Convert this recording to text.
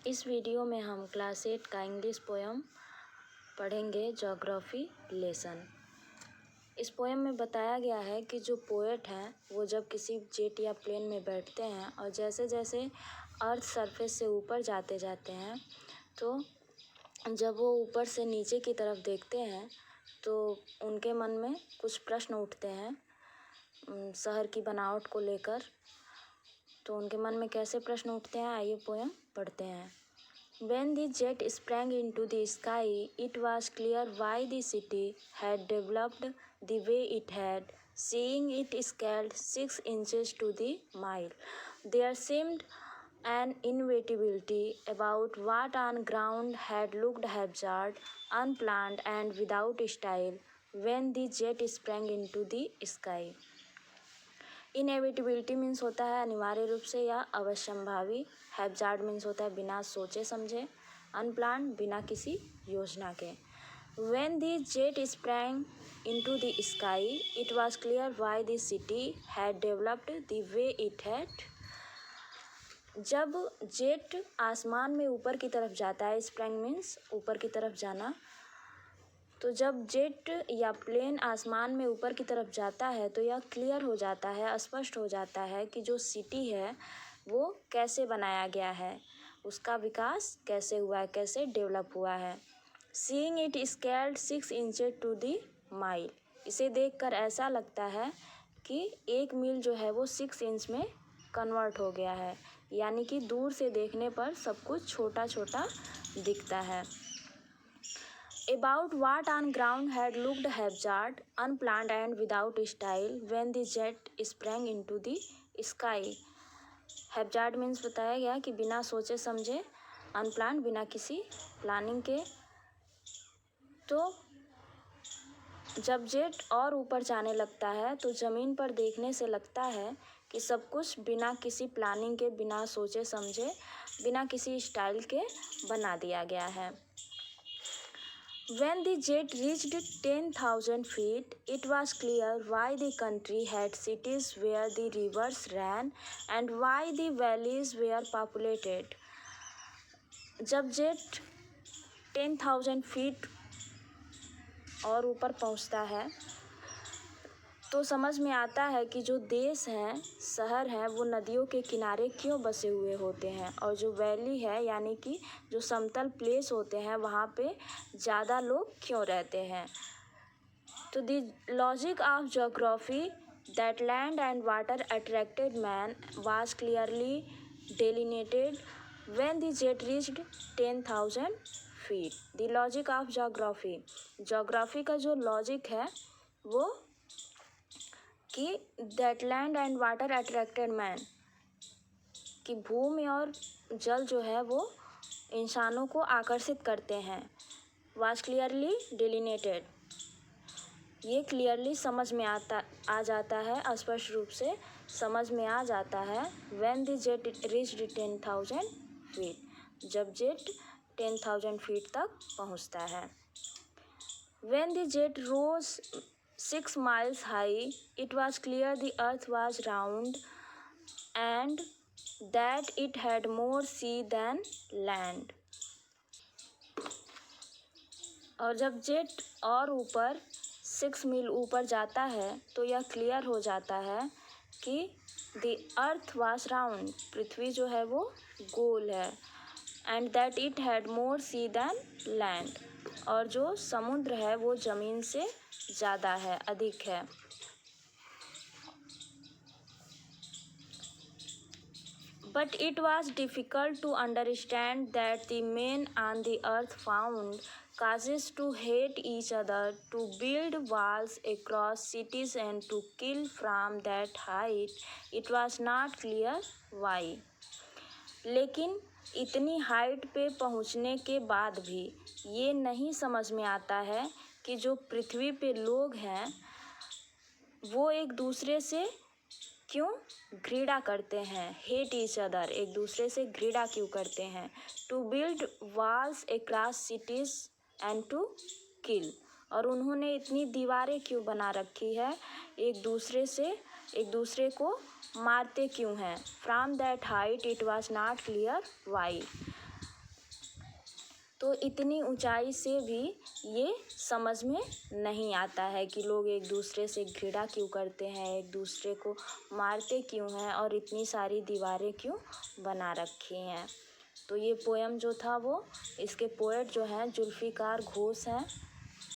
इस वीडियो में हम क्लास 8 का इंग्लिश पोएम पढ़ेंगे, ज्योग्राफी लेसन। इस पोएम में बताया गया है कि जो पोएट हैं वो जब किसी जेट या प्लेन में बैठते हैं और जैसे जैसे अर्थ सरफेस से ऊपर जाते जाते हैं तो जब वो ऊपर से नीचे की तरफ देखते हैं तो उनके मन में कुछ प्रश्न उठते हैं शहर की बनावट को लेकर। तो उनके मन में कैसे प्रश्न उठते हैं, आइए पोएम पढ़ते हैं। When the jet sprang into the sky, it was clear why the city had developed the way it had, seeing it scaled 6 inches to the mile. There seemed an inevitability about what on ground had looked haphazard, unplanned, and without style when the jet sprang into the sky. Inevitability means होता है अनिवार्य रूप से या अवश्यंभावी। हैप्जार्ड means होता है बिना सोचे समझे। अनप्लान बिना किसी योजना के। When the jet sprang into the sky it was clear why the city had developed the way it had. जब जेट आसमान में ऊपर की तरफ जाता है, स्प्रैंग मीन्स ऊपर की तरफ जाना, तो जब जेट या प्लेन आसमान में ऊपर की तरफ जाता है तो यह क्लियर हो जाता है, स्पष्ट हो जाता है कि जो सिटी है वो कैसे बनाया गया है, उसका विकास कैसे हुआ है, कैसे डेवलप हुआ है। Seeing it scaled 6 inches to the mile. इसे देखकर ऐसा लगता है कि 1 मील जो है वो 6 इंच में कन्वर्ट हो गया है, यानी कि दूर से देखने पर सब कुछ छोटा छोटा दिखता है। About what on ground had looked haphazard, unplanned and without style when the jet sprang into the sky. Haphazard means बताया गया कि बिना सोचे समझे, अनप्लान बिना किसी प्लानिंग के। तो जब जेट और ऊपर जाने लगता है तो ज़मीन पर देखने से लगता है कि सब कुछ बिना किसी प्लानिंग के, बिना सोचे समझे, बिना किसी स्टाइल के बना दिया गया है। When the jet reached 10,000 feet, it was clear why the country had cities where the rivers ran and why the valleys were populated. जब जेट 10,000 फीट और ऊपर पहुंचता है तो समझ में आता है कि जो देश हैं, शहर हैं, वो नदियों के किनारे क्यों बसे हुए होते हैं, और जो वैली है यानी कि जो समतल प्लेस होते हैं वहाँ पे ज़्यादा लोग क्यों रहते हैं। तो the logic of geography that land and water attracted man was clearly delineated when the jet reached 10,000 feet. The logic of geography का जो लॉजिक है वो कि that land and water attracted man, कि भूमि और जल जो है वो इंसानों को आकर्षित करते हैं। वाज क्लियरली डिलिनेटेड, ये क्लियरली समझ में आ जाता है, स्पष्ट रूप से समझ में आ जाता है। When the jet reached 10,000 feet, जब जेट 10,000 फीट तक पहुंचता है। When the jet rose 6 miles high, it was clear the earth was round and that it had more sea than land. और जब जेट और ऊपर 6 मील ऊपर जाता है तो यह क्लियर हो जाता है कि the earth was round, पृथ्वी जो है वो गोल है, and that it had more sea than land, और जो समुद्र है वो ज़मीन से ज़्यादा है, अधिक है। But it was difficult to understand that the men on the earth found causes to hate each other, to build walls across cities and to kill from that height. It was not clear why. लेकिन इतनी height पे पहुंचने के बाद भी ये नहीं समझ में आता है कि जो पृथ्वी पे लोग हैं वो एक दूसरे से क्यों घृणा करते हैं। हेट ईच अदर, एक दूसरे से घृणा क्यों करते हैं। To build walls across cities and to kill, और उन्होंने इतनी दीवारें क्यों बना रखी है, एक दूसरे को मारते क्यों हैं। From that height it was not clear why, तो इतनी ऊंचाई से भी ये समझ में नहीं आता है कि लोग एक दूसरे से घृणा क्यों करते हैं, एक दूसरे को मारते क्यों हैं और इतनी सारी दीवारें क्यों बना रखी हैं। तो ये पोयम जो था वो, इसके पोएट जो हैं जुल्फ़िकार घोष हैं।